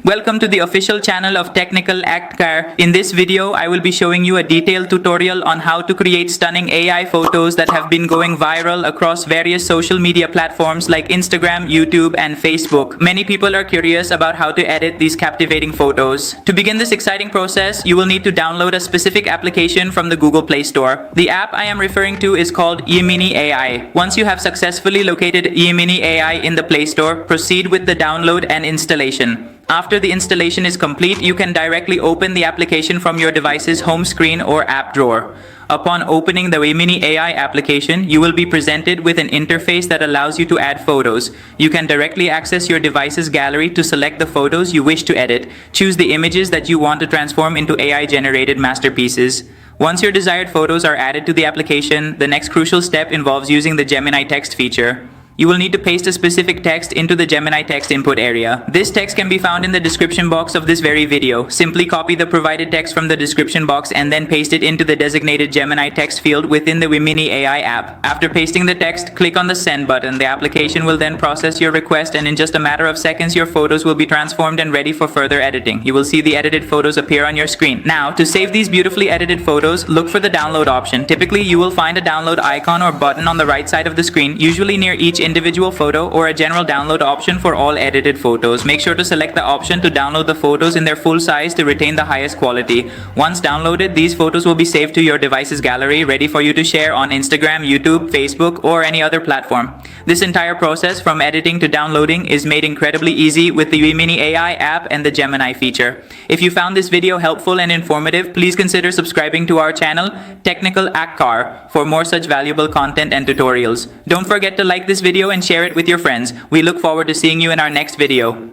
Welcome to the official channel of Technical Akhtar. In this video, I will be showing you a detailed tutorial on how to create stunning AI photos that have been going viral across various social media platforms like Instagram, YouTube, and Facebook. Many people are curious about how to edit these captivating photos. To begin this exciting process, you will need to download a specific application from the Google Play Store. The app I am referring to is called AIGemini. Once you have successfully located AIGemini in the Play Store, proceed with the download and installation. After the installation is complete, you can directly open the application from your device's home screen or app drawer. Upon opening the GeminiAI application, you will be presented with an interface that allows you to add photos. You can directly access your device's gallery to select the photos you wish to edit. Choose the images that you want to transform into AI-generated masterpieces. Once your desired photos are added to the application, the next crucial step involves using the Gemini text feature. You will need to paste a specific text into the Gemini text input area. This text can be found in the description box of this very video. Simply copy the provided text from the description box and then paste it into the designated Gemini text field within the GeminiAI app. After pasting the text, click on the send button. The application will then process your request, and in just a matter of seconds, your photos will be transformed and ready for further editing. You will see the edited photos appear on your screen. Now, to save these beautifully edited photos, look for the download option. Typically, you will find a download icon or button on the right side of the screen, usually near each individual photo, or a general download option for all edited photos. Make sure to select the option to download the photos in their full size to retain the highest quality. Once downloaded, these photos will be saved to your device's gallery, ready for you to share on Instagram, YouTube, Facebook, or any other platform. This entire process, from editing to downloading, is made incredibly easy with the GeminiAI app and the Gemini feature. If you found this video helpful and informative, please consider subscribing to our channel, Technical Akhtar, for more such valuable content and tutorials. Don't forget to like this video and share it with your friends. We look forward to seeing you in our next video.